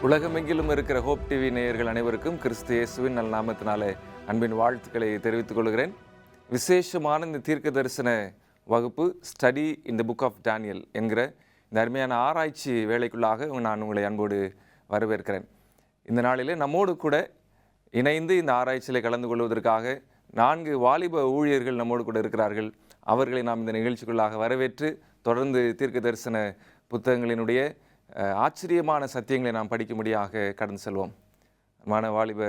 உலகமெங்கிலும் இருக்கிற hope TV நேயர்கள் அனைவருக்கும் கிறிஸ்து இயேசுவின் நல் நாமத்தினாலே அன்பின் வாழ்த்துக்களை தெரிவித்துக் கொள்கிறேன். விசேஷமான இந்த தீர்க்க தரிசன வகுப்பு study in the book of Daniel என்கிற இந்த அருமையான ஆராய்ச்சி வேலைக்குள்ளாக நான் உங்களை அன்போடு வரவேற்கிறேன். இந்த நாளிலே நம்மோடு கூட இணைந்து இந்த ஆராய்ச்சியில் கலந்து கொள்வதற்காக 4 வாலிப ஊழியர்கள் நம்மோடு கூட இருக்கிறார்கள். அவர்களை நாம் இந்த நிகழ்ச்சிக்குள்ளாக வரவேற்று தொடர்ந்து தீர்க்க தரிசன புத்தகங்களினுடைய ஆச்சரியமான சத்தியங்களை நாம் படிக்கும்படியாக கடந்து செல்வோம். வாலிப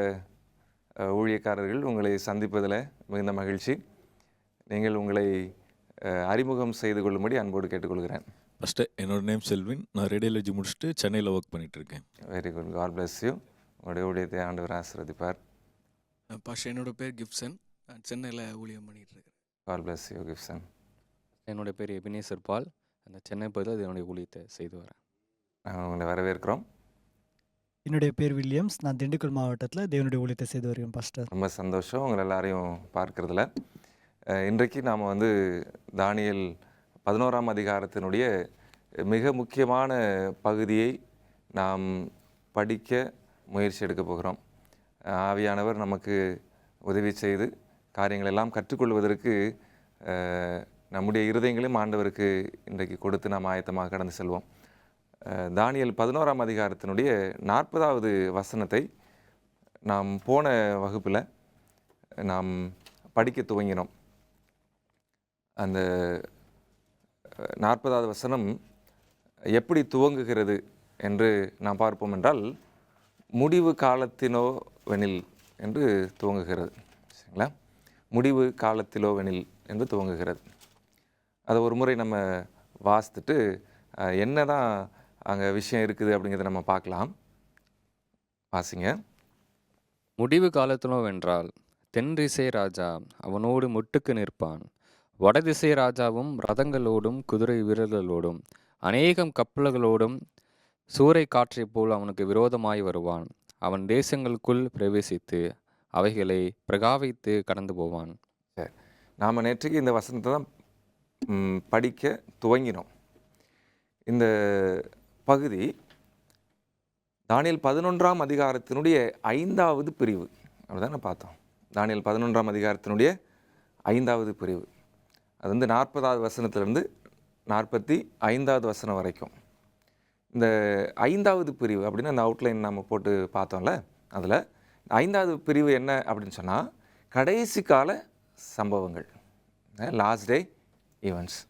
ஊழியக்காரர்கள், உங்களை சந்திப்பதில் மிகுந்த மகிழ்ச்சி. நீங்கள் உங்களை அறிமுகம் செய்து கொள்ளும்படி அன்போடு கேட்டுக்கொள்கிறேன். ஃபஸ்ட்டு என்னோட நேம் செல்வின். நான் ரேடியாலஜி முடிச்சுட்டு சென்னையில் ஒர்க் பண்ணிகிட்ருக்கேன். Very good. God bless you. உங்களுடைய ஊழியத்தை ஆண்டவர் ஆசீர்வதிப்பார். பாஷா, என்னோட பேர் கிப்சன். நான் சென்னையில் ஊழியம் பண்ணிகிட்ருக்கேன். God bless you Gibson. என்னோடய பேர் எபினேசர் பால். அந்த சென்னை பகுதியில் என்னுடைய ஊழியத்தை செய்து வரேன். நாங்கள் உங்களை வரவேற்கிறோம். என்னுடைய பேர் வில்லியம்ஸ். நான் திண்டுக்கல் மாவட்டத்தில் தேவனுடைய ஊழியத்தை செய்து வருகிறேன் பாஸ்டர். ரொம்ப சந்தோஷம் உங்களை எல்லாரையும் பார்க்கறதுல. இன்றைக்கு நாம் தானியேல் 11ஆம் அதிகாரத்தினுடைய மிக முக்கியமான பகுதியை நாம் படிக்க முயற்சி எடுக்க போகிறோம். ஆவியானவர் நமக்கு உதவி செய்து காரியங்களெல்லாம் கற்றுக்கொள்வதற்கு நம்முடைய இருதயங்களையும் ஆண்டவருக்கு இன்றைக்கு கொடுத்து நாம் ஆயத்தமாக கடந்து செல்வோம். தானியேல் 11ஆம் அதிகாரத்தினுடைய 40வது வசனத்தை நாம் போன வகுப்பில் நாம் படிக்க துவங்கினோம். அந்த 40வது வசனம் எப்படி துவங்குகிறது என்று நாம் பார்ப்போம் என்றால், முடிவு காலத்தினோவெனில் என்று துவங்குகிறது. சரிங்களா? முடிவு காலத்திலோவெனில் என்று துவங்குகிறது. அதை ஒரு முறை நம்ம வாசித்துட்டு என்ன தான் அங்கே விஷயம் இருக்குது அப்படிங்கிறத நம்ம பார்க்கலாம். வாசிங்க. முடிவு காலத்திலோ வென்றால் தென் திசை ராஜா அவனோடு முட்டுக்கு நிற்பான். வடதிசை ராஜாவும் ரதங்களோடும் குதிரை வீரர்களோடும் அநேகம் கப்பல்களோடும் சூறை காற்றை போல் அவனுக்கு விரோதமாய் வருவான். அவன் தேசங்களுக்குள் பிரவேசித்து அவைகளை பிரகாவித்து கடந்து போவான். சரி, நாம் நேற்றுக்கு இந்த வசனத்தை தான் படிக்க துவங்கினோம். இந்த பகுதி தானியேல் 11ஆம் அதிகாரத்தினுடைய 5வது பிரிவு. அப்படிதானே பார்த்தோம். தானியேல் 11ஆம் அதிகாரத்தினுடைய 5வது பிரிவு. அது 40வது வசனத்திலிருந்து 45வது வசனம் வரைக்கும். இந்த 5வது பிரிவு அப்படின்னா அந்த அவுட்லைன் நம்ம போட்டு பார்த்தோம்ல, அதில் 5வது பிரிவு என்ன அப்படின்னு சொன்னால், கடைசி கால சம்பவங்கள், லாஸ்ட் டே ஈவெண்ட்ஸ்.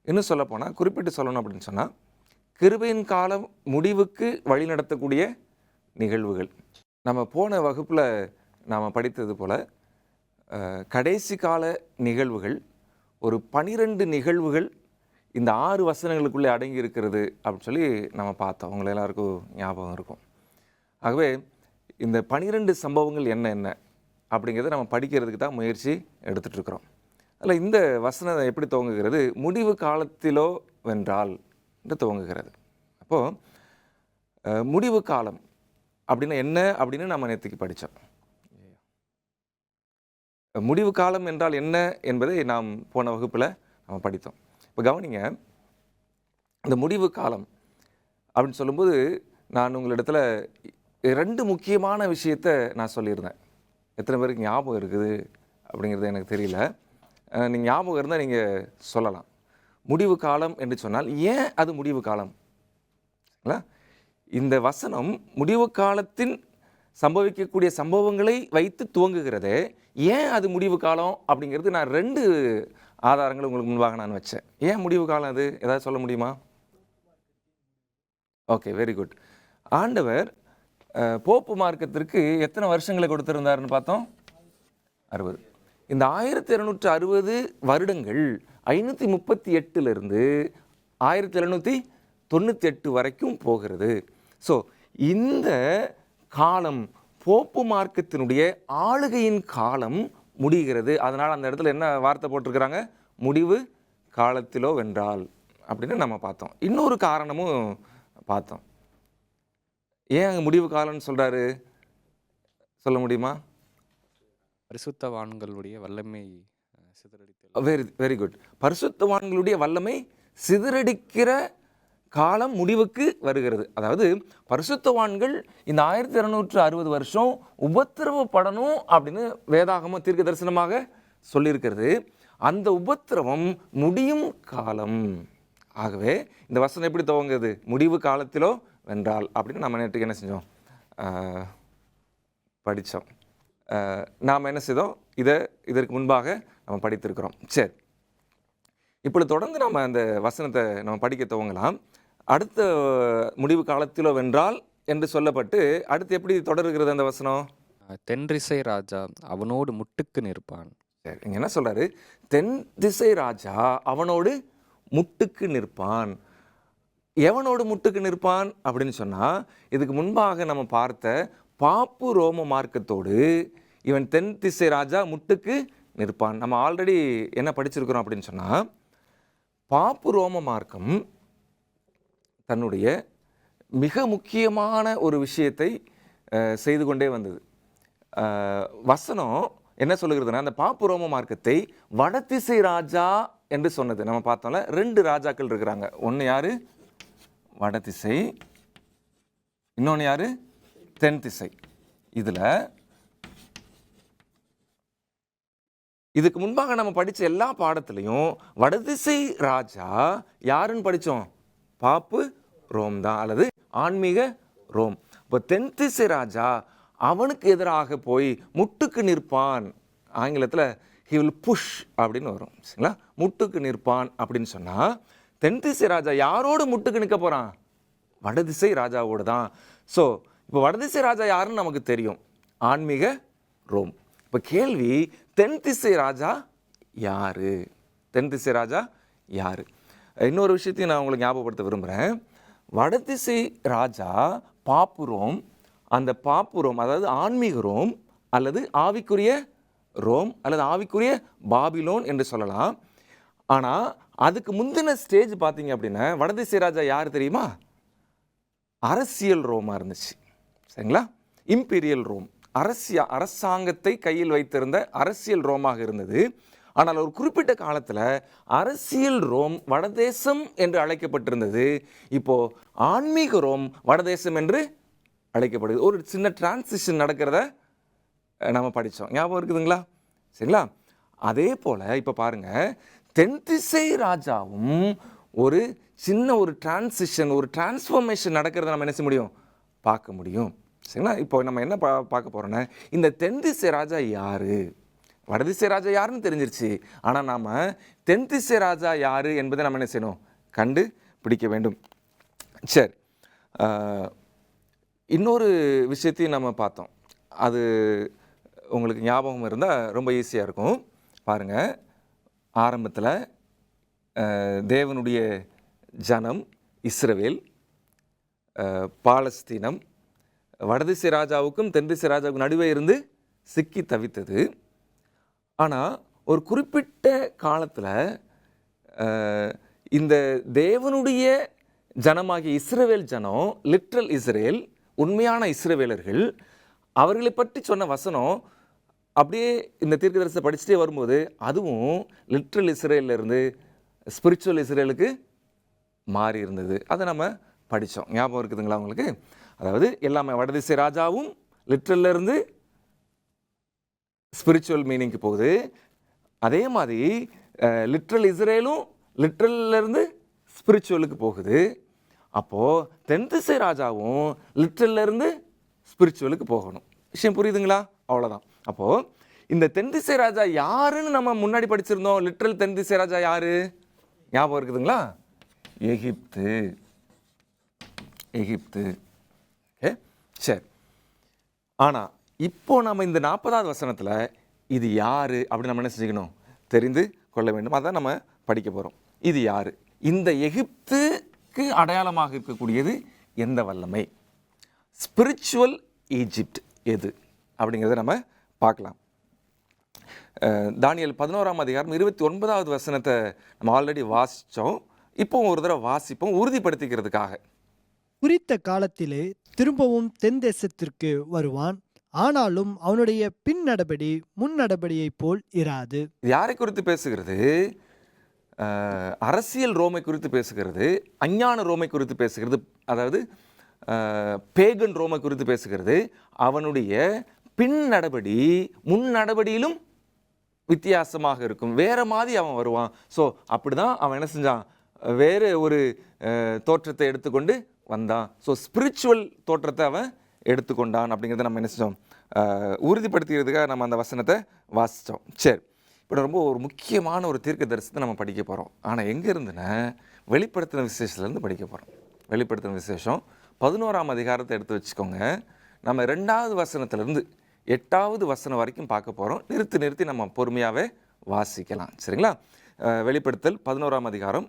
இன்னும் சொல்லப்போனால், குறிப்பிட்டு சொல்லணும் அப்படின்னு சொன்னால், கிருபையின் காலம் முடிவுக்கு வழி நடத்தக்கூடிய நிகழ்வுகள். நம்ம போன வகுப்பில் நாம் படித்தது போல் கடைசி கால நிகழ்வுகள் ஒரு 12 நிகழ்வுகள் இந்த 6 வசனங்களுக்குள்ளே அடங்கி இருக்கிறது அப்படின்னு சொல்லி நம்ம பார்த்தோம். உங்களை எல்லாருக்கும் ஞாபகம் இருக்கும். ஆகவே இந்த 12 சம்பவங்கள் என்ன அப்படிங்கிறத நம்ம படிக்கிறதுக்கு தான் முயற்சி எடுத்துகிட்ருக்குறோம். அதில் இந்த வசனம் எப்படி துவங்குகிறது? முடிவு காலத்திலோ வென்றால் என்று துவங்குகிறது. அப்போது முடிவு காலம் அப்படின்னா என்ன அப்படின்னு நம்ம நேற்றுக்கு படித்தோம். முடிவு காலம் என்றால் என்ன என்பதை நாம் போன வகுப்பில் நம்ம படித்தோம். இப்போ கவனிங்க, இந்த முடிவு காலம் அப்படின்னு சொல்லும்போது நான் உங்களிடத்தில் 2 முக்கியமான விஷயத்தை நான் சொல்லியிருந்தேன். எத்தனை பேருக்கு ஞாபகம் இருக்குது அப்படிங்கிறது எனக்கு தெரியல. நீங்கள் ஞாபகம் இருந்தால் நீங்கள் சொல்லலாம். முடிவு காலம் என்று சொன்னால் ஏன் அது முடிவு காலம்? இந்த வசனம் முடிவு காலத்தின் சம்பவிக்கக்கூடிய சம்பவங்களை வைத்து துவங்குகிறது. ஏன் அது முடிவு காலம் அப்படிங்கிறது நான் 2 ஆதாரங்கள் உங்களுக்கு முன்பாக நான் வச்சேன். ஏன் முடிவு காலம் அது ஏதாவது சொல்ல முடியுமா? Okay, very good. ஆண்டவர் போப்பு மார்க்கத்திற்கு எத்தனை வருஷங்களை கொடுத்திருந்தாருன்னு பார்த்தோம்? 60. இந்த 1260 வருடங்கள் 538 1798 வரைக்கும் போகிறது. ஸோ இந்த காலம் போப்பு மார்க்கத்தினுடைய ஆளுகையின் காலம் முடிகிறது. அதனால் அந்த இடத்துல என்ன வார்த்தை போட்டிருக்கிறாங்க? முடிவு காலத்திலோ வென்றால் அப்படின்னு நம்ம பார்த்தோம். இன்னொரு காரணமும் பார்த்தோம். ஏன் அங்கே முடிவு காலம்னு சொல்கிறாரு? சொல்ல முடியுமா? பரிசுத்தவான்களுடைய வல்லமை சிதறடித்தல். Very good. பரிசுத்தவான்களுடைய வல்லமை சிதறடிக்கிற காலம் முடிவுக்கு வருகிறது. அதாவது பரிசுத்தவான்கள் இந்த 1260 வருஷம் உபத்திரவப்படணும் அப்படின்னு வேதாகம தீர்க்க தரிசனமாக சொல்லியிருக்கிறது. அந்த உபத்திரவம் முடியும் காலம். ஆகவே இந்த வசனம் எப்படி துவங்குது? முடிவு காலத்திலோ வென்றால் அப்படின்னு நம்ம நேற்றுக்கு என்ன செஞ்சோம்? படித்தோம். நாம் என்ன செய்தோம்? இதற்கு முன்பாக நம்ம படித்திருக்கிறோம். சரி, இப்பொழுது தொடர்ந்து நம்ம அந்த வசனத்தை நம்ம படிக்க துவங்கலாம். அடுத்த முடிவு காலத்திலோ வென்றால் என்று சொல்லப்பட்டு அடுத்து எப்படி தொடர்கிறது அந்த வசனம்? தென்றிசை ராஜா அவனோடு முட்டுக்கு நிற்பான். சரி, இங்கே என்ன சொல்கிறாரு? தென் திசை ராஜா அவனோடு முட்டுக்கு நிற்பான். எவனோடு முட்டுக்கு நிற்பான் அப்படின்னு சொன்னால், இதுக்கு முன்பாக நம்ம பார்த்த பாப்பு ரோம மார்க்கத்தோடு இவன் தென் திசை ராஜா முட்டுக்கு நிற்பான். நம்ம ஆல்ரெடி என்ன படிச்சிருக்கிறோம் அப்படின்னு சொன்னால், பாப்பு ரோம மார்க்கம் தன்னுடைய மிக முக்கியமான ஒரு விஷயத்தை செய்து கொண்டே வந்தது. வசனம் என்ன சொல்லுகிறதுனா, அந்த பாப்பு ரோம மார்க்கத்தை வடதிசை ராஜா என்று சொன்னது. நம்ம பார்த்தோம்ல, 2 ராஜாக்கள் இருக்கிறாங்க. ஒன்று யாரு? வடதிசை. இன்னொன்று யாரு? தென் திசை. இதுக்கு முன்பாக நம்ம படித்த எல்லா பாடத்துலையும் வடதிசை ராஜா யாருன்னு படித்தோம்? பாப்பு ரோம் தான், அல்லது ஆன்மீக ரோம். இப்போ தென் திசை ராஜா அவனுக்கு எதிராக போய் முட்டுக்கு நிற்பான். ஆங்கிலத்தில் he will push அப்படின்னு வரும். சரிங்களா? முட்டுக்கு நிற்பான் அப்படின்னு சொன்னால், தென் திசை ராஜா யாரோடு முட்டுக்கு நிற்க போகிறான்? வடதிசை ராஜாவோடு தான். ஸோ இப்போ வடதிசை ராஜா யாருன்னு நமக்கு தெரியும், ஆன்மீக ரோம். இப்போ கேள்வி, தென் திசை ராஜா யாரு? தென் திசை ராஜா யாரு? இன்னொரு விஷயத்தையும் நான் உங்களுக்கு ஞாபகப்படுத்த விரும்புகிறேன். வடதிசை ராஜா பாப்பு ரோம். அந்த பாப்பு ரோம் அதாவது ஆன்மீக ரோம் அல்லது ஆவிக்குரிய ரோம் அல்லது ஆவிக்குரிய பாபிலோன் என்று சொல்லலாம். ஆனால் அதுக்கு முந்தின ஸ்டேஜ் பார்த்தீங்க அப்படின்னா, வடதிசை ராஜா யார் தெரியுமா? அரசியல் ரோமாக இருந்துச்சு. சரிங்களா? இம்பீரியல் ரோம், அரசாங்கத்தை கையில் வைத்திருந்த அரசியல் ரோமாக இருந்தது. ஆனால் ஒரு குறிப்பிட்ட காலத்தில் அரசியல் ரோம் வடதேசம் என்று அழைக்கப்பட்டிருந்தது. இப்போது ஆன்மீக ரோம் வடதேசம் என்று அழைக்கப்படுது. ஒரு சின்ன டிரான்சிஷன் நடக்கிறத நம்ம படித்தோம். ஞாபகம் இருக்குதுங்களா? சரிங்களா? அதே போல் இப்போ பாருங்கள், தென் திசை ராஜாவும் ஒரு சின்ன ஒரு டிரான்சிஷன், ஒரு டிரான்ஸ்ஃபர்மேஷன் நடக்கிறத நம்ம என்ன செய்ய முடியும்? பார்க்க முடியும். சரிங்களா? இப்போ நம்ம என்ன பார்க்க போகிறோன்னா, இந்த தென் திசை ராஜா யார்? வடதிசை ராஜா யாருன்னு தெரிஞ்சிருச்சு. ஆனால் நாம் தென் திசை ராஜா யார் என்பதை நம்ம என்ன செய்யணும்? கண்டு பிடிக்க வேண்டும். சரி, இன்னொரு விஷயத்தையும் நம்ம பார்த்தோம். அது உங்களுக்கு ஞாபகம் இருந்தால் ரொம்ப ஈஸியாக இருக்கும். பாருங்கள், ஆரம்பத்தில் தேவனுடைய ஜனம் இஸ்ரவேல், பாலஸ்தீனம் வடதிசை ராஜாவுக்கும் தென் திசை ராஜாவுக்கும் நடுவே இருந்து சிக்கி தவித்தது. ஆனால் ஒரு குறிப்பிட்ட காலத்தில் இந்த தேவனுடைய ஜனமாகிய இஸ்ரவேல் ஜனம், லிட்ரல் இஸ்ரேல், உண்மையான இஸ்ரவேலர்கள், அவர்களை பற்றி சொன்ன வசனம் அப்படியே இந்த தீர்க்கதரிசனத்தை படிச்சுட்டே வரும்போது அதுவும் லிட்ரல் இஸ்ரேலிருந்து ஸ்பிரிச்சுவல் இஸ்ரேலுக்கு மாறி இருந்தது. அதை நம்ம படித்தோம். ஞாபகம் இருக்குதுங்களா உங்களுக்கு? அதாவது எல்லாமே வடதிசை ராஜாவும் லிட்ரல்லேருந்து ஸ்பிரிச்சுவல் மீனிங்க்கு போகுது. அதே மாதிரி லிட்ரல் இஸ்ரேலும் லிட்ரல்லேருந்து ஸ்பிரிச்சுவலுக்கு போகுது. அப்போது தென் திசை ராஜாவும் லிட்ரல்லேருந்து ஸ்பிரிச்சுவலுக்கு போகணும். விஷயம் புரியுதுங்களா? அவ்வளோதான். அப்போது இந்த தென் திசை ராஜா யாருன்னு நம்ம முன்னாடி படிச்சிருந்தோம். லிட்ரல் தென் திசை ராஜா யாரு? ஞாபகம் இருக்குதுங்களா? எகிப்து. ஓகே, சரி. ஆனால் இப்போ நம்ம இந்த 40வது வசனத்தில் இது யார் அப்படின்னு நம்ம என்ன செஞ்சுக்கணும்? தெரிந்து கொள்ள வேண்டும். அதான் நம்ம படிக்க போகிறோம். இது யார்? இந்த எகிப்துக்கு அடையாளமாக இருக்கக்கூடியது எந்த வல்லமை? ஸ்பிரிச்சுவல் ஈஜிப்ட் எது அப்படிங்கிறத நம்ம பார்க்கலாம். தானியேல் 11ஆம் அதிகாரம் 29வது வசனத்தை நம்ம ஆல்ரெடி வாசித்தோம். இப்போ ஒரு தடவை வாசிப்போம், உறுதிப்படுத்திக்கிறதுக்காக. குறித்த காலத்திலே திரும்பவும் தென் தேசத்திற்கு வருவான், ஆனாலும் அவனுடைய பின் நடபடி முன் நடபடியைப் போல் இராது. இது யாரை குறித்து பேசுகிறது? அரசியல் ரோமை குறித்து பேசுகிறது, அஞ்ஞான ரோமை குறித்து பேசுகிறது, அதாவது பேகன் ரோமை குறித்து பேசுகிறது. அவனுடைய பின் நடபடி முன் நடபடியிலும் வித்தியாசமாக இருக்கும், வேற மாதிரி அவன் வருவான். ஸோ அப்படிதான் அவன் என்ன செஞ்சான், வேறு ஒரு தோற்றத்தை எடுத்துக்கொண்டு வந்தான். ஸோ ஸ்பிரிச்சுவல் தோற்றத்தை அவன் எடுத்துக்கொண்டான் அப்படிங்கிறத நம்ம என்ன செஞ்சோம், உறுதிப்படுத்திக்கிறதுக்காக நம்ம அந்த வசனத்தை வாசித்தோம். சரி, இப்போ ரொம்ப ஒரு முக்கியமான ஒரு தீர்க்க தரிசனத்தை நம்ம படிக்க போகிறோம். ஆனால் எங்கே இருந்துன்னா வெளிப்படுத்தின விசேஷத்துலேருந்து படிக்க போகிறோம். வெளிப்படுத்தின விசேஷம் 11ஆம் அதிகாரத்தை எடுத்து வச்சுக்கோங்க. நம்ம 2வது வசனத்திலேருந்து 8வது வசனம் வரைக்கும் பார்க்க போகிறோம். நிறுத்தி நம்ம பொறுமையாகவே வாசிக்கலாம். சரிங்களா? வெளிப்படுத்தல் 11ஆம் அதிகாரம்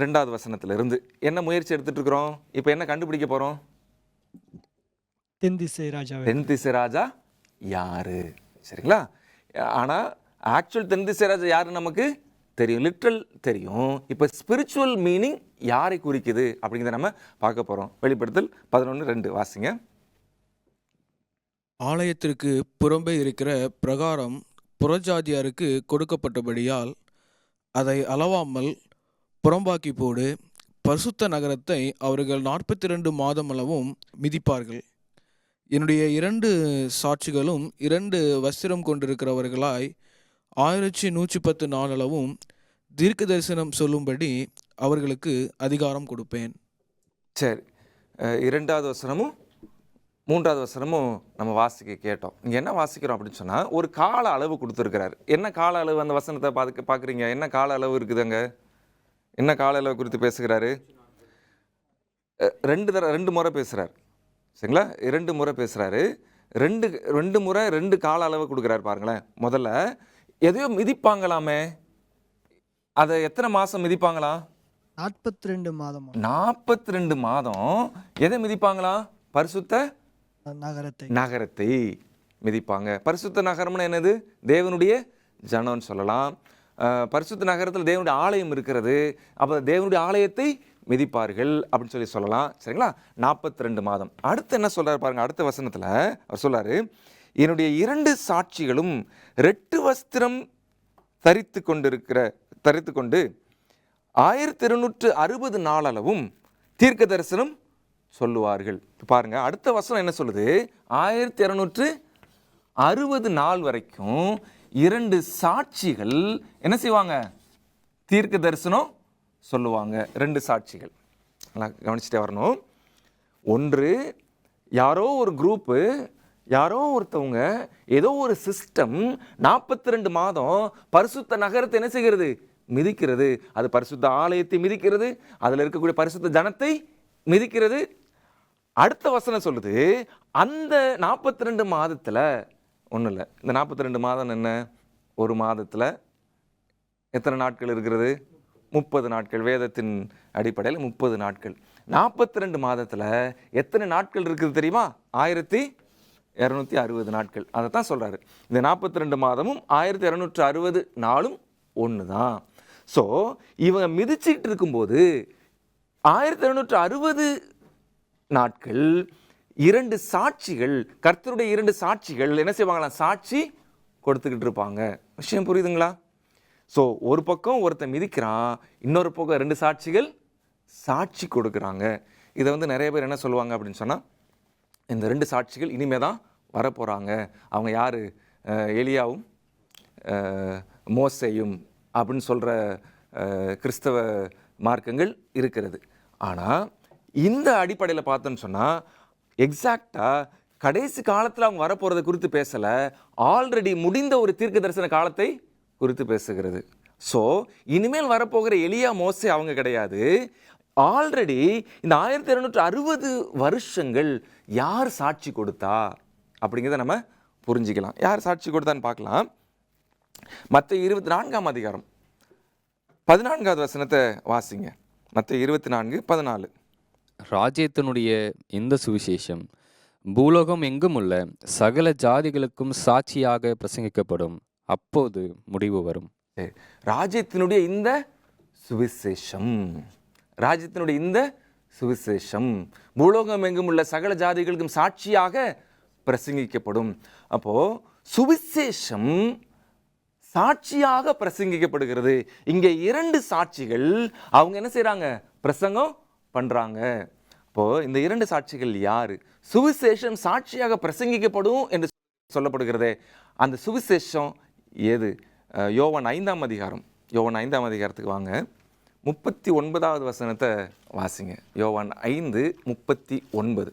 2வது வசனத்திலிருந்து என்ன முயற்சி எடுத்துகிட்டு இருக்கிறோம்? இப்போ என்ன கண்டுபிடிக்க போகிறோம்? தென் திசை ராஜா யாரு? சரிங்களா? ஆனால் ஆக்சுவல் தென் திசை ராஜா யாரு நமக்கு தெரியும், லிட்ரல் தெரியும். இப்போ ஸ்பிரிச்சுவல் மீனிங் யாரை குறிக்குது அப்படிங்கிறத நம்ம பார்க்க போகிறோம். வெளிப்படுத்தல் 11:2 வாசிங்க. ஆலயத்திற்கு புறம்பே இருக்கிற பிரகாரம் புறஜாதியாருக்கு கொடுக்கப்பட்டபடியால் அதை அளவாமல் புறம்பாக்கி போடு. பரிசுத்த நகரத்தை அவர்கள் 42 மாதமளவும் மிதிப்பார்கள். என்னுடைய 2 சாட்சிகளும் 2 வஸ்திரம் கொண்டிருக்கிறவர்களாய் 1110 நாளளவும் தீர்க்க தரிசனம் சொல்லும்படி அவர்களுக்கு அதிகாரம் கொடுப்பேன். சரி, 2வது வசனமும் 3வது வசனமும் நம்ம வாசிக்க கேட்டோம். இங்கே என்ன வாசிக்கிறோம் அப்படின்னு சொன்னால், ஒரு கால அளவு கொடுத்துருக்கிறார். என்ன கால அளவு அந்த வசனத்தை பார்க்குறீங்க? என்ன கால அளவு இருக்குது அங்கே? என்ன கால அளவு குறித்து பேசுகிறாரு? 2 முறை பேசுகிறார். சரிங்களா? 2 முறை பேசுகிறாரு. 2 முறை 2 கால அளவு கொடுக்குறாரு. பாருங்களேன். முதல்ல எதையோ மிதிப்பாங்களாமே, அதை எத்தனை மாதம் மிதிப்பாங்களாம்? 42 மாதம் 42 மாதம் எதை மிதிப்பாங்களாம்? பரிசுத்த நகரத்தை மிதிப்பாங்க. பரிசுத்த நகரம்னு என்னது? தேவனுடைய ஜனம்னு சொல்லலாம். பரிசுத்த நகரத்தில் தேவனுடைய ஆலயம் இருக்கிறது. அப்போ தேவனுடைய ஆலயத்தை மிதிப்பார்கள் அப்படின்னு சொல்லலாம். சரிங்களா? 42 மாதம். அடுத்து என்ன சொல்றாரு பாருங்க. அடுத்த வசனத்தில் அவர் சொல்றாரு, என்னுடைய 2 சாட்சிகளும் 2 வஸ்திரம் தரித்து கொண்டு 1260 நாளளவும் தீர்க்க தரிசனம் சொல்லுவார்கள். பாருங்க, அடுத்த வசனம் என்ன சொல்லுது? 1260 நாள் வரைக்கும் 2 சாட்சிகள் என்ன செய்வாங்க? தீர்க்க தரிசனம் சொல்லுவாங்க. 2 சாட்சிகள். நல்லா கவனிச்சுட்டே வரணும். ஒன்று, யாரோ ஒரு குரூப்பு, யாரோ ஒருத்தவங்க, ஏதோ ஒரு சிஸ்டம் 42 மாதம் பரிசுத்த நகரத்தை என்ன செய்கிறது? மிதிக்கிறது. அது பரிசுத்த ஆலயத்தை மிதிக்கிறது, அதில் இருக்கக்கூடிய பரிசுத்த ஜனத்தை மிதிக்கிறது. அடுத்த வசனம் சொல்லுது, அந்த 42 மாதத்தில் ஒன்றும் இல்லை. இந்த 42 மாதம் என்ன? ஒரு மாதத்தில் எத்தனை நாட்கள் இருக்கிறது? 30 நாட்கள். வேதத்தின் அடிப்படையில் 30 நாட்கள். 42 மாதத்தில் எத்தனை நாட்கள் இருக்குது தெரியுமா? 1260 நாட்கள். அதை தான் சொல்கிறாரு. இந்த 42 மாதமும் 1260 நாளும் ஒன்று தான். ஸோ இவங்க மிதிச்சுக்கிட்டு இருக்கும்போது 1260 நாட்கள் 2 சாட்சிகள், கர்த்தருடைய 2 சாட்சிகள் என்ன செய்வாங்களாம்? சாட்சி கொடுத்துக்கிட்டு இருப்பாங்க. விஷயம் புரியுதுங்களா? ஸோ ஒரு பக்கம் ஒருத்தன் மிதிக்கிறான், இன்னொரு பக்கம் 2 சாட்சிகள் சாட்சி கொடுக்குறாங்க. இதை நிறைய பேர் என்ன சொல்லுவாங்க அப்படின்னு சொன்னால், இந்த 2 சாட்சிகள் இனிமே தான் வரப்போகிறாங்க. அவங்க யார்? எலியாவும் மோசேயும் அப்படின்னு சொல்கிற கிறிஸ்தவ மார்க்கங்கள் இருக்கிறது. ஆனால் இந்த அடிப்படையில் பார்த்தோன்னு சொன்னால், எக்ஸாக்டாக கடைசி காலத்தில் அவங்க வரப்போகிறத குறித்து பேசலை, ஆல்ரெடி முடிந்த ஒரு தீர்க்க தரிசன காலத்தை குறித்து பேசுகிறது. ஸோ இனிமேல் வரப்போகிற எலியா மோசே அவங்க கிடையாது. ஆல்ரெடி இந்த 1260 வருஷங்கள் யார் சாட்சி கொடுத்தா அப்படிங்கிறத நம்ம புரிஞ்சிக்கலாம். யார் சாட்சி கொடுத்தான்னு பார்க்கலாம். மத்தேயு 24ஆம் அதிகாரம் 14வது வசனத்தை வாசிங்க. மத்தேயு 24:14. ராஜ்யத்தினுடைய இந்த சுவிசேஷம் பூலோகம் எங்கும் உள்ள சகல ஜாதிகளுக்கும் சாட்சியாக பிரசங்கிக்கப்படும். அப்போது முடிவு வரும். ராஜ்யத்தினுடைய இந்த சுவிசேஷம், ராஜ்யத்தினுடைய இந்த சுவிசேஷம் பூலோகம் எங்கும் உள்ள சகல ஜாதிகளுக்கும் சாட்சியாக பிரசங்கிக்கப்படும். அப்போ சுவிசேஷம் சாட்சியாக பிரசங்கிக்கப்படுகிறது. இங்கே 2 சாட்சிகள் அவங்க என்ன செய்றாங்க? பிரசங்கம் பண்றாங்க. இப்போ இந்த 2 சாட்சிகள் யாரு? சுவிசேஷம் சாட்சியாக பிரசங்கிக்கப்படும் என்று சொல்லப்படுகிறதே, அந்த சுவிசேஷம் எது? யோவான் 5ஆம் அதிகாரம். யோவான் 5ஆம் அதிகாரத்துக்கு வாங்க. 39வது வசனத்தை வாசிங்க. யோவான் 5:39.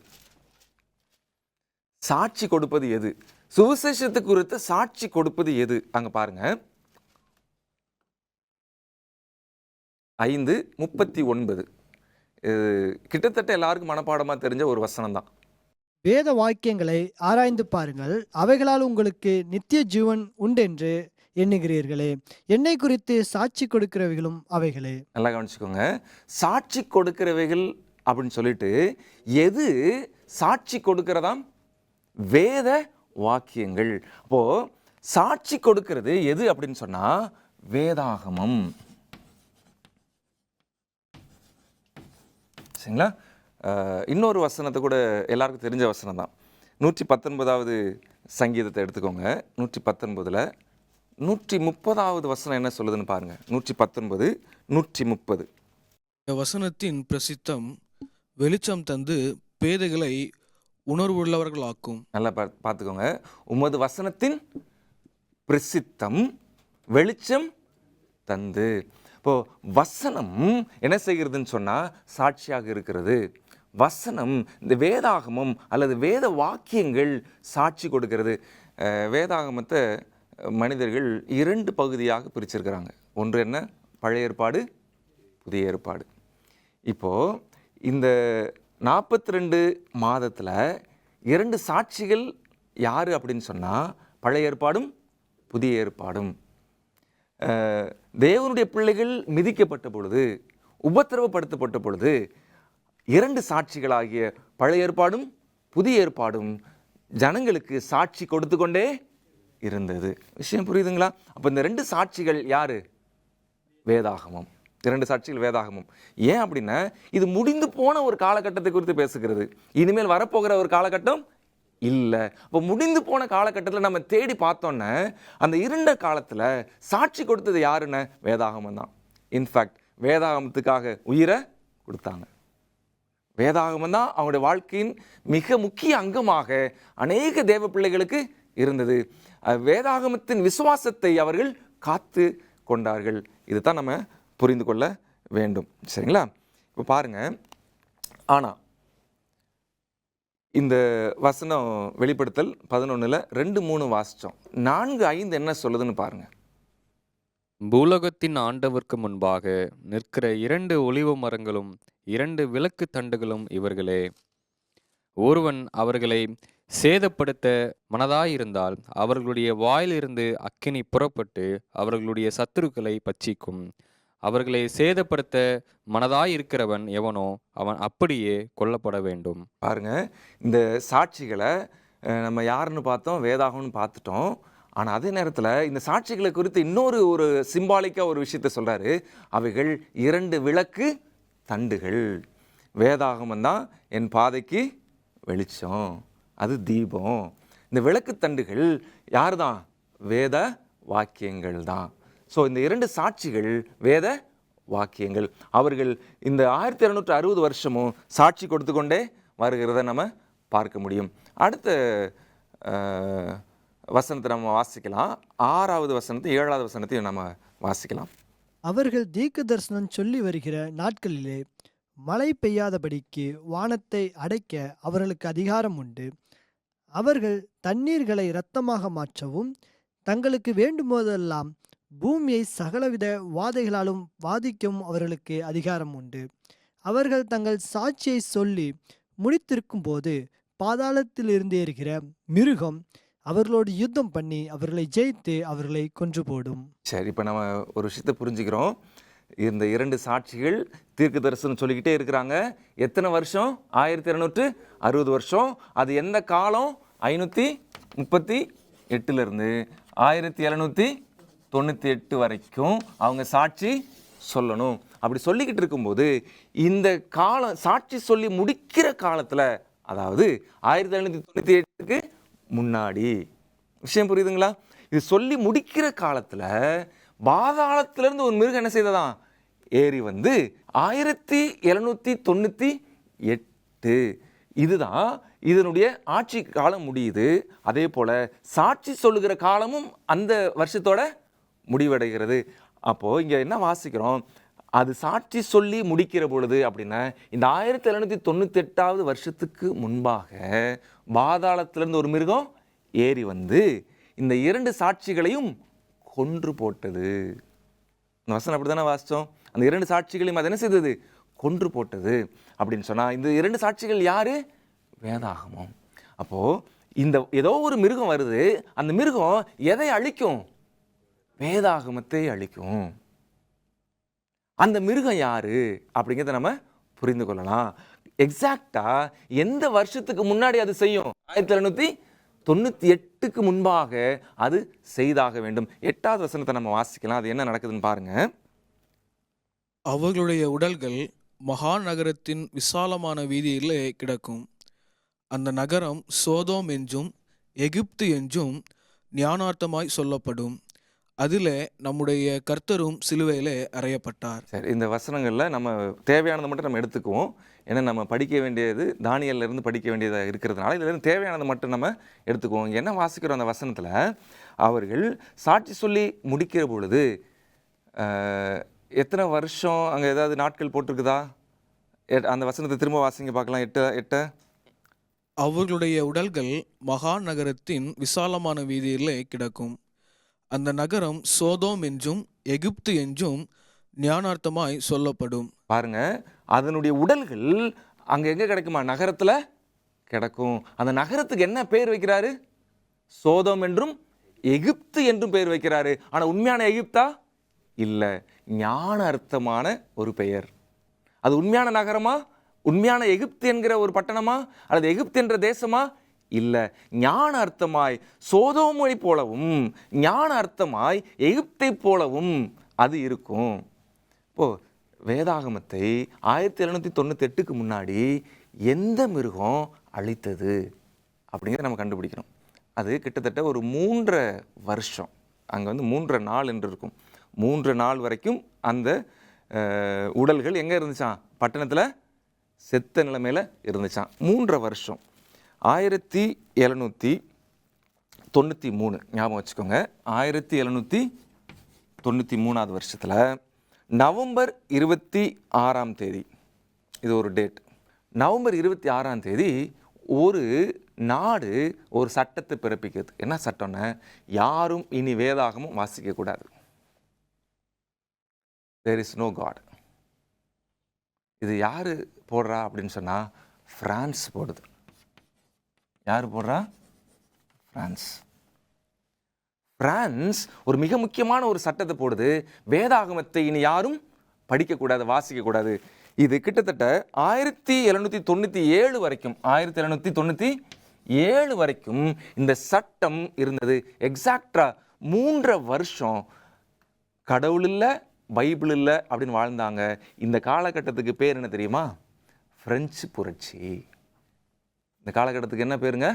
சாட்சி கொடுப்பது எது? சுவிசேஷத்துக்கு குறித்து சாட்சி கொடுப்பது எது? அங்க பாருங்க. 5:39. கிட்டத்தட்ட எல்லாருக்கும் மனப்பாடமா தெரிஞ்ச ஒரு வசனம் தான். வேத வாக்கியங்களை ஆராய்ந்து பாருங்கள், அவைகளால் உங்களுக்கு நித்திய ஜீவன் உண்டென்று எண்ணுகிறீர்களே, என்னை குறித்து சாட்சி கொடுக்கிறவைகளும் அவைகளே. நல்லா கவனிச்சுக்கோங்க. சாட்சி கொடுக்கிறவைகள் அப்படின்னு சொல்லிட்டு எது சாட்சி கொடுக்கிறதாம்? வேத வாக்கியங்கள். அப்போ சாட்சி கொடுக்கிறது எது அப்படின்னு சொன்னா வேதாகமம். சரிங்களா? இன்னொரு வசனத்தை கூட எல்லாருக்கும் தெரிஞ்ச வசனம் தான். 119வது சங்கீதத்தை எடுத்துக்கோங்க. 119ல் 130வது வசனம் என்ன சொல்லுதுன்னு பாருங்க. 119, 130. இந்த வசனத்தின் பிரசித்தம் வெளிச்சம் தந்து பேதைகளை உணர்வுள்ளவர்களாக்கும். நல்லா பார்த்துக்கோங்க. உமது வசனத்தின் பிரசித்தம் வெளிச்சம் தந்து. இப்போ வசனம் என்ன செய்கிறதுன்னு சொன்னா சாட்சியாக இருக்கிறது. வசனம், இந்த வேதாகமம் அல்லது வேத வாக்கியங்கள் சாட்சி கொடுக்கிறது. வேதாகமத்தை மனிதர்கள் 2 பகுதியாக பிரிச்சிருக்கிறாங்க. ஒன்று என்ன? பழைய ஏற்பாடு, புதிய ஏற்பாடு. இப்போ இந்த 42 மாதத்தில் 2 சாட்சிகள் யார் அப்படின்னு சொன்னால் பழைய ஏற்பாடும் புதிய ஏற்பாடும். தேவனுடைய பிள்ளைகள் மிதிக்கப்பட்ட பொழுது, உபத்திரவப்படுத்தப்பட்ட பொழுது 2 சாட்சிகளாகிய பழைய ஏற்பாடும் புதிய ஏற்பாடும் ஜனங்களுக்கு சாட்சி கொடுத்து கொண்டே இருந்தது. விஷயம் புரியுதுங்களா? அப்போ இந்த 2 சாட்சிகள் யாரு? வேதாகமம். 2 சாட்சிகள் வேதாகமம். ஏன் அப்படின்னா இது முடிந்து போன ஒரு காலகட்டத்தை குறித்து பேசுகிறது. இனிமேல் வரப்போகிற ஒரு காலகட்டம் இல்லை. அப்போ முடிந்து போன காலகட்டத்தில் நம்ம தேடி பார்த்தோன்னே அந்த இருண்ட காலத்தில் சாட்சி கொடுத்தது யாருன்னு? வேதாகமம் தான். இன்ஃபேக்ட் வேதாகமத்துக்காக உயிரை கொடுத்தாங்க. வேதாகமம் தான் அவங்களுடைய வாழ்க்கையின் மிக முக்கிய அங்கமாக அநேக தேவ பிள்ளைகளுக்கு இருந்தது. வேதாகமத்தின் விசுவாசத்தை அவர்கள் காத்து கொண்டார்கள். இதுதான் நம்ம புரிந்து கொள்ள வேண்டும். சரிங்களா? இப்போ பாருங்க. ஆனால் இந்த வசனம் வெளிப்படுத்தல் 11ல் 2-3 வாசித்தோம். 4-5 என்ன சொல்லுதுன்னு பாருங்க. பூலோகத்தின் ஆண்டவருக்கு முன்பாக நிற்கிற 2 ஒலிவ மரங்களும் 2 விளக்கு தண்டுகளும் இவர்களே. ஒருவன் அவர்களை சேதப்படுத்த மனதாயிருந்தால் அவர்களுடைய வாயிலிருந்து அக்கினி புறப்பட்டு அவர்களுடைய சத்துருக்களை பட்சிக்கும். அவர்களை சேதப்படுத்த மனதாயிருக்கிறவன் எவனோ அவன் அப்படியே கொல்லப்பட வேண்டும். பாருங்க, இந்த சாட்சிகளை நம்ம யாருன்னு பார்த்தோம், வேதாகம்னு பார்த்துட்டோம். ஆனால் அதே நேரத்தில் இந்த சாட்சிகளை குறித்து இன்னொரு ஒரு சிம்பாலிக்காக ஒரு விஷயத்த சொல்கிறாரு. அவைகள் 2 விளக்கு தண்டுகள். வேதாகமம் தான் என் பாதைக்கு வெளிச்சம், அது தீபம். இந்த விளக்கு தண்டுகள் யார் தான்? வேத வாக்கியங்கள் தான். ஸோ இந்த 2 சாட்சிகள் வேத வாக்கியங்கள். அவர்கள் இந்த 1260 வருஷமும் சாட்சி கொடுத்து கொண்டே வருகிறத நம்ம பார்க்க முடியும். அடுத்த வசனத்தை நம்ம வாசிக்கலாம். 6வது வசனத்தை 7வது வசனத்தையும் நம்ம வாசிக்கலாம். அவர்கள் தீர்க்க தரிசனம் சொல்லி வருகிற நாட்களிலே மழை பெய்யாதபடிக்கு வானத்தை அடைக்க அவர்களுக்கு அதிகாரம் உண்டு. அவர்கள் தண்ணீர்களை இரத்தமாக மாற்றவும் தங்களுக்கு வேண்டும்போதெல்லாம் பூமியை சகலவித வாதைகளாலும் வாதிக்கவும் அவர்களுக்கு அதிகாரம் உண்டு. அவர்கள் தங்கள் சாட்சியை சொல்லி முடித்திருக்கும் போது பாதாளத்திலிருந்து இருக்கிற மிருகம் அவர்களோடு யுத்தம் பண்ணி அவர்களை ஜெயித்து அவர்களை கொன்று போடும். சரி, இப்போ நம்ம ஒரு விஷயத்தை புரிஞ்சுக்கிறோம். இந்த 2 சாட்சிகள் தீர்க்க தரிசனம் சொல்லிக்கிட்டே இருக்கிறாங்க. எத்தனை வருஷம்? 1260 வருஷம். அது எந்த காலம்? 538 1798 வரைக்கும் அவங்க சாட்சி சொல்லணும். அப்படி சொல்லிக்கிட்டு இருக்கும்போது இந்த காலம் சாட்சி சொல்லி முடிக்கிற காலத்தில், அதாவது 1798க்கு முன்னாடி, விஷயம் புரியுதுங்களா? இது சொல்லி முடிக்கிற காலத்தில் பாதாளத்திலிருந்து ஒரு மிருகம் என்ன செய்ததான் ஏறி வந்து 1798 இதுதான் இதனுடைய ஆட்சி காலம் முடியுது. அதே போல் சாட்சி சொல்லுகிற காலமும் அந்த வருஷத்தோட முடிவடைகிறது. அப்போது இங்கே என்ன வாசிக்கிறோம், அது சாட்சி சொல்லி முடிக்கிற பொழுது அப்படின்னா இந்த 1798 வருஷத்துக்கு முன்பாக பாதாளத்திலிருந்து ஒரு மிருகம் ஏறி வந்து இந்த 2 சாட்சிகளையும் கொன்று போட்டது. இந்த வசனம் அப்படி தானே வாசித்தோம். அந்த 2 சாட்சிகளையும் அது என்ன செய்தது, கொன்று போட்டது அப்படின்னு சொன்னால் இந்த 2 சாட்சிகள் யாரு, வேதாகமம். அப்போது இந்த ஏதோ ஒரு மிருகம் வருது, அந்த மிருகம் எதை அழிக்கும், வேதாகமத்தை அழிக்கும். அந்த மிருகம் யாரு அப்படிங்கிறத நம்ம புரிந்து கொள்ளலாம். எக்ஸாக்டா எந்த வருஷத்துக்கு முன்னாடி அது செய்யும், 1798 முன்பாக அது செய்தாக வேண்டும். 8வது வசனத்தை நம்ம வாசிக்கலாம். அது என்ன நடக்குதுன்னு பாருங்க. அவர்களுடைய உடல்கள் மகா நகரத்தின் விசாலமான வீதியிலே கிடக்கும். அந்த நகரம் சோதோம் என்றும் எகிப்து என்றும் ஞானார்த்தமாய் சொல்லப்படும். அதில் நம்முடைய கர்த்தரும் சிலுவையிலே அறையப்பட்டார். சரி, இந்த வசனங்களில் நம்ம தேவையானதை மட்டும் நம்ம எடுத்துக்குவோம். ஏன்னா நம்ம படிக்க வேண்டியது தானியேல்ல இருந்து படிக்க வேண்டியதாக இருக்கிறதுனால இதிலிருந்து தேவையானதை மட்டும் நம்ம எடுத்துக்குவோம். இங்கே என்ன வாசிக்கிறோம் அந்த வசனத்தில், அவர்கள் சாட்சி சொல்லி முடிக்கிற பொழுது எத்தனை வருஷம் அங்கே ஏதாவது நாட்கள் போட்டிருக்குதா? அந்த வசனத்தை திரும்ப வாசிங்க பார்க்கலாம். 8 அவர்களுடைய உடல்கள் மகா நகரத்தின் விசாலமான வீதியிலே கிடக்கும். அந்த நகரம் சோதோம் என்றும் எகிப்து என்றும் ஞானார்த்தமாய் சொல்லப்படும். பாருங்க, அதனுடைய உடல்கள் அங்க எங்க கிடக்குமா, நகரத்துல கிடக்கும். அந்த நகரத்துக்கு என்ன பேர் வைக்கிறாரு, சோதோம் என்றும் எகிப்து என்றும் பெயர் வைக்கிறாரு. ஆனா உண்மையான எகிப்தா இல்ல, ஞான அர்த்தமான ஒரு பெயர். அது உண்மையான நகரமா, உண்மையான எகிப்து என்கிற ஒரு பட்டணமா, அல்லது எகிப்து என்ற தேசமா? இல்ல, ஞான அர்த்தமாய் சோதோமை போலவும் ஞான அர்த்தமாய் எகிப்தை போலவும் அது இருக்கும். இப்போ வேதாகமத்தை 1798 முன்னாடி எந்த மிருகம் அழித்தது அப்படிங்கிறத நம்ம கண்டுபிடிக்கிறோம். அது கிட்டத்தட்ட ஒரு 3 வருஷம், அங்கே வந்து 3 நாள் என்று இருக்கும். 3 நாள் வரைக்கும் அந்த உடல்கள் எங்கே இருந்துச்சான், பட்டணத்தில் செத்த நிலைமையில் இருந்துச்சான். 3 வருஷம். 1793 ஞாபகம் வச்சுக்கோங்க. 1793 வருஷத்தில் நவம்பர் 26ஆம் தேதி, இது ஒரு டேட், நவம்பர் 26ஆம் தேதி ஒரு நாடு ஒரு சட்டத்தை பிறப்பிக்கிறது. என்ன சட்டம்னா, யாரும் இனி வேதாகமும் வாசிக்கக்கூடாது. There is no God. இது யார் போடுறா அப்படின்னு சொன்னால் பிரான்ஸ் போடுது. யார் போடுறா, பிரான்ஸ். பிரான்ஸ் ஒரு மிக முக்கியமான ஒரு சட்டத்தை போடுது. வேதாகமத்தை இனி யாரும் படிக்கக்கூடாது, வாசிக்கக்கூடாது. இது கிட்டத்தட்ட 1797 வரைக்கும், 1797 வரைக்கும் இந்த சட்டம் இருந்தது. எக்ஸாக்டா 3 வருஷம் கடவுள் இல்லை, பைபிள் இல்லை அப்படின்னு வாழ்ந்தாங்க. இந்த காலகட்டத்துக்கு பேர் என்ன தெரியுமா, பிரெஞ்சு புரட்சி. இந்த காலகட்டத்துக்கு என்ன பேருங்க,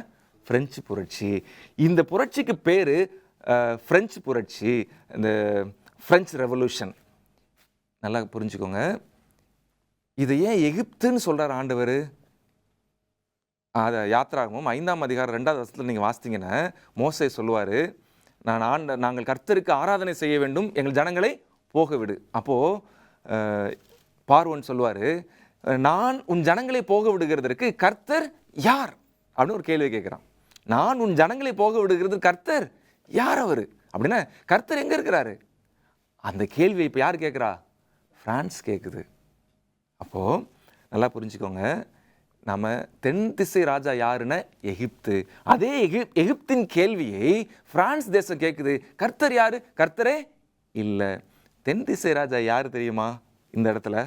பிரெஞ்சு புரட்சி. இந்த புரட்சிக்கு பேர் பிரெஞ்சு புரட்சி, இந்த பிரெஞ்சு ரெவல்யூஷன். நல்லா புரிஞ்சுக்கோங்க. இது ஏன் எகிப்துன்னு சொல்கிறார் ஆண்டவர்? அதை யாத்திராகமம் 5ஆம் அதிகாரம் 2வது வசனத்தில் நீங்கள் வாசித்தீங்கன்னா மோசே சொல்லுவார், நாங்கள் கர்த்தருக்கு ஆராதனை செய்ய வேண்டும், எங்கள் ஜனங்களை போக விடு. அப்போது பார்வோன் சொல்லுவார், நான் உன் ஜனங்களை போக விடுகிறதற்கு கர்த்தர் யார் அப்படின்னு ஒரு கேள்வி கேட்குறான். நான் உன் ஜனங்களை போக விடுகிறது கர்த்தர் யார் அவர் அப்படின்னா, கர்த்தர் எங்கே இருக்கிறாரு? அந்த கேள்வியை இப்போ யார் கேட்குறா, பிரான்ஸ் கேட்குது. அப்போது நல்லா புரிஞ்சுக்கோங்க, நம்ம தென் திசை ராஜா யாருன்னா எகிப்து. அதே எகிப்தின் கேள்வியை பிரான்ஸ் தேசம் கேட்குது. கர்த்தர் யாரு? கர்த்தரே இல்லை. தென் திசை ராஜா யார் தெரியுமா இந்த இடத்துல?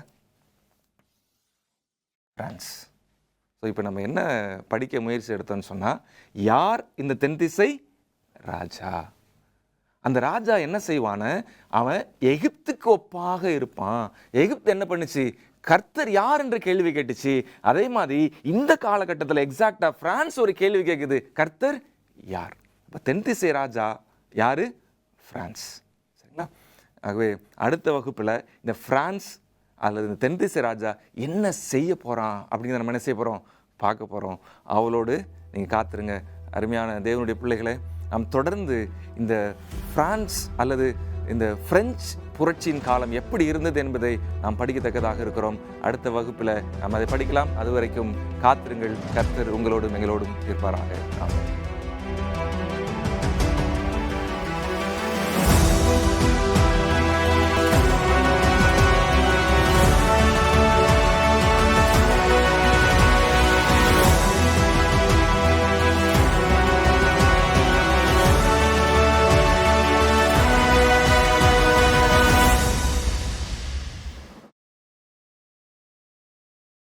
பிரான்ஸ். ஸோ இப்போ நம்ம என்ன படிக்க முயற்சி எடுத்தோம்னு சொன்னால், யார் இந்த தென் திசை ராஜா? அந்த ராஜா என்ன செய்வான, அவன் எகிப்துக்கு ஒப்பாக இருப்பான். எகிப்து என்ன பண்ணுச்சு, கர்த்தர் யார் என்ற கேள்வி கேட்டுச்சு. அதே மாதிரி இந்த காலகட்டத்தில் எக்ஸாக்டா பிரான்ஸ் ஒரு கேள்வி கேட்குது, கர்த்தர் யார்? இப்போ தென் திசை ராஜா யார்? பிரான்ஸ். சரிங்களா? ஆகவே அடுத்த வகுப்பில் இந்த பிரான்ஸ் அல்லது இந்த தென் திசை ராஜா என்ன செய்ய போகிறான் அப்படிங்கிறத நம்ம என்ன செய்ய போகிறோம்? பார்க்க போகிறோம். அவளோடு நீங்கள் காத்துருங்க. அருமையான தேவனுடைய பிள்ளைகளை, நாம் தொடர்ந்து இந்த பிரான்ஸ் அல்லது இந்த பிரெஞ்சு புரட்சியின் காலம் எப்படி இருந்தது என்பதை நாம் படிக்கத்தக்கதாக இருக்கிறோம். அடுத்த வகுப்பில் நாம் அதை படிக்கலாம். அது வரைக்கும் காத்திருங்கள். கர்த்தர் உங்களோடும் எங்களோடும் இருப்பாராக. ஆமென்.